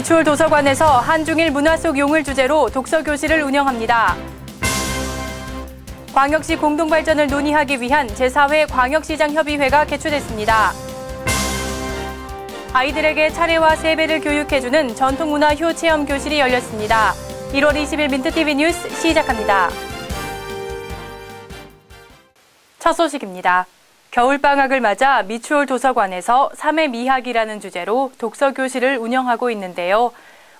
미추홀 도서관에서 한중일 문화 속 용을 주제로 독서교실을 운영합니다. 광역시 공동발전을 논의하기 위한 제4회 광역시장협의회가 개최됐습니다. 아이들에게 차례와 세배를 교육해주는 전통문화 효체험교실이 열렸습니다. 1월 20일 민트TV 뉴스 시작합니다. 첫 소식입니다. 겨울방학을 맞아 미추홀 도서관에서 3회 미학이라는 주제로 독서교실을 운영하고 있는데요.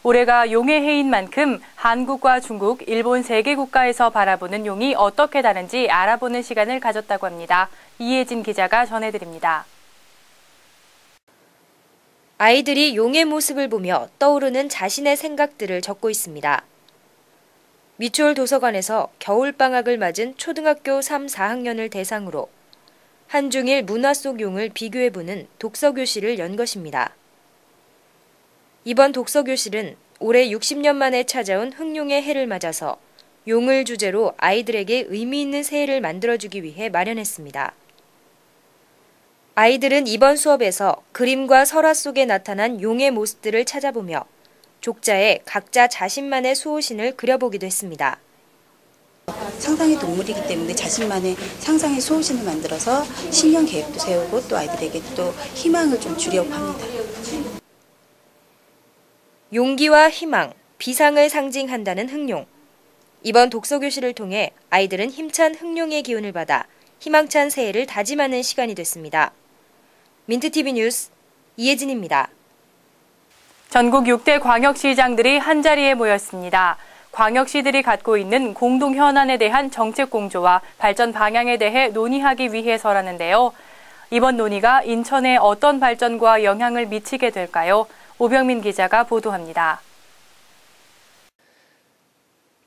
올해가 용의 해인 만큼 한국과 중국, 일본 3개 국가에서 바라보는 용이 어떻게 다른지 알아보는 시간을 가졌다고 합니다. 이혜진 기자가 전해드립니다. 아이들이 용의 모습을 보며 떠오르는 자신의 생각들을 적고 있습니다. 미추홀 도서관에서 겨울방학을 맞은 초등학교 3, 4학년을 대상으로 한중일 문화 속 용을 비교해보는 독서교실을 연 것입니다. 이번 독서교실은 올해 60년 만에 찾아온 흑룡의 해를 맞아서 용을 주제로 아이들에게 의미 있는 새해를 만들어주기 위해 마련했습니다. 아이들은 이번 수업에서 그림과 설화 속에 나타난 용의 모습들을 찾아보며 족자에 각자 자신만의 수호신을 그려보기도 했습니다. 상상의 동물이기 때문에 자신만의 상상의 수호신을 만들어서 신년 계획도 세우고 또 아이들에게 또 희망을 좀 주려고 합니다. 용기와 희망, 비상을 상징한다는 흑룡. 이번 독서교실을 통해 아이들은 힘찬 흑룡의 기운을 받아 희망찬 새해를 다짐하는 시간이 됐습니다. 민트TV 뉴스 이혜진입니다. 전국 6대 광역시장들이 한자리에 모였습니다. 광역시들이 갖고 있는 공동 현안에 대한 정책 공조와 발전 방향에 대해 논의하기 위해서라는데요. 이번 논의가 인천에 어떤 발전과 영향을 미치게 될까요? 오병민 기자가 보도합니다.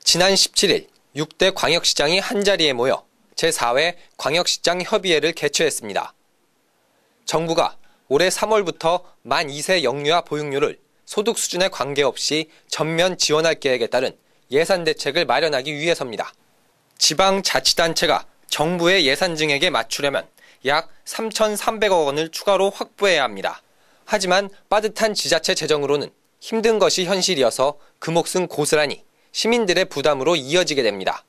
지난 17일 6대 광역시장이 한자리에 모여 제4회 광역시장 협의회를 개최했습니다. 정부가 올해 3월부터 만 2세 영유아 보육료를 소득 수준에 관계없이 전면 지원할 계획에 따른 예산 대책을 마련하기 위해서입니다. 지방자치단체가 정부의 예산 증액에 맞추려면 약 3,300억 원을 추가로 확보해야 합니다. 하지만 빠듯한 지자체 재정으로는 힘든 것이 현실이어서 그 몫은 고스란히 시민들의 부담으로 이어지게 됩니다.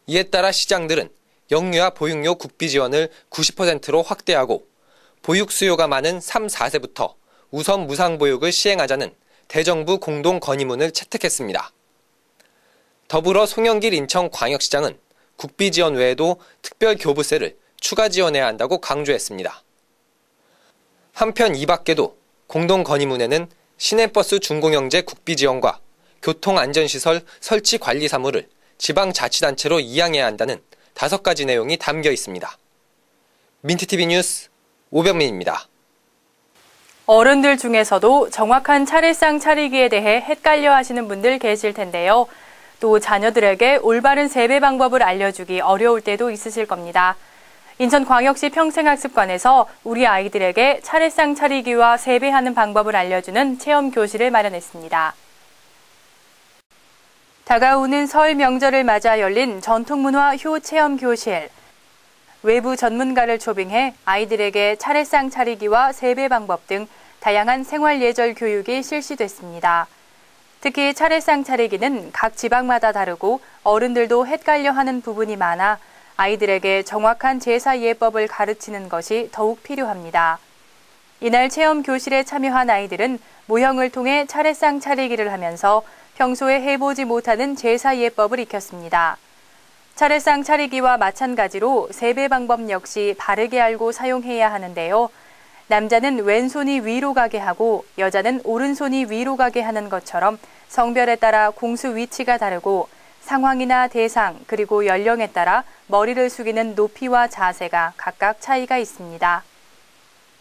이에 따라 시장들은 영유아 보육료 국비 지원을 90%로 확대하고 보육 수요가 많은 3, 4세부터 우선 무상보육을 시행하자는 대정부 공동 건의문을 채택했습니다. 더불어 송영길 인천광역시장은 국비 지원 외에도 특별교부세를 추가 지원해야 한다고 강조했습니다. 한편 이 밖에도 공동 건의문에는 시내버스 준공영제 국비 지원과 교통안전시설 설치 관리 사무를 지방자치단체로 이양해야 한다는 5가지 내용이 담겨 있습니다. 민트TV 뉴스 오병민입니다. 어른들 중에서도 정확한 차례상 차리기에 대해 헷갈려 하시는 분들 계실 텐데요. 또 자녀들에게 올바른 세배 방법을 알려주기 어려울 때도 있으실 겁니다. 인천광역시 평생학습관에서 우리 아이들에게 차례상 차리기와 세배하는 방법을 알려주는 체험교실을 마련했습니다. 다가오는 설 명절을 맞아 열린 전통문화 효체험교실. 외부 전문가를 초빙해 아이들에게 차례상 차리기와 세배 방법 등 다양한 생활 예절 교육이 실시됐습니다. 특히 차례상 차리기는 각 지방마다 다르고 어른들도 헷갈려 하는 부분이 많아 아이들에게 정확한 제사 예법을 가르치는 것이 더욱 필요합니다. 이날 체험 교실에 참여한 아이들은 모형을 통해 차례상 차리기를 하면서 평소에 해보지 못하는 제사 예법을 익혔습니다. 차례상 차리기와 마찬가지로 세배 방법 역시 바르게 알고 사용해야 하는데요. 남자는 왼손이 위로 가게 하고 여자는 오른손이 위로 가게 하는 것처럼 성별에 따라 공수 위치가 다르고 상황이나 대상 그리고 연령에 따라 머리를 숙이는 높이와 자세가 각각 차이가 있습니다.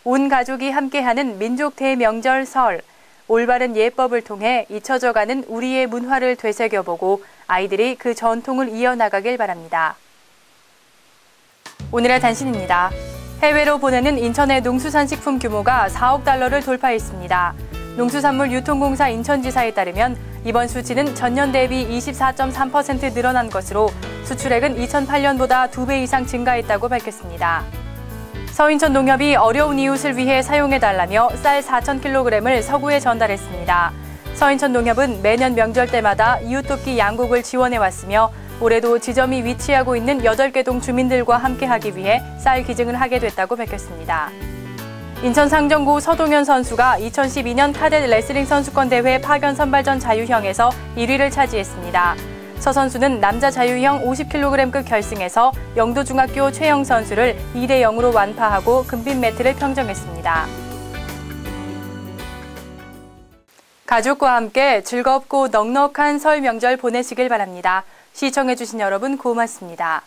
온 가족이 함께하는 민족 대명절 설, 올바른 예법을 통해 잊혀져가는 우리의 문화를 되새겨보고 아이들이 그 전통을 이어나가길 바랍니다. 오늘의 단신입니다. 해외로 보내는 인천의 농수산식품 규모가 4억 달러를 돌파했습니다. 농수산물 유통공사 인천지사에 따르면 이번 수치는 전년 대비 24.3% 늘어난 것으로 수출액은 2008년보다 2배 이상 증가했다고 밝혔습니다. 서인천 농협이 어려운 이웃을 위해 사용해달라며 쌀 4,000kg을 서구에 전달했습니다. 서인천 농협은 매년 명절 때마다 이웃돕기 양국을 지원해왔으며 올해도 지점이 위치하고 있는 8개 동 주민들과 함께하기 위해 쌀 기증을 하게 됐다고 밝혔습니다. 인천 상정구 서동현 선수가 2012년 카뎃 레슬링 선수권 대회 파견 선발전 자유형에서 1위를 차지했습니다. 서 선수는 남자 자유형 50kg급 결승에서 영도중학교 최영 선수를 2대 0으로 완파하고 금빛 매트를 평정했습니다. 가족과 함께 즐겁고 넉넉한 설 명절 보내시길 바랍니다. 시청해주신 여러분 고맙습니다.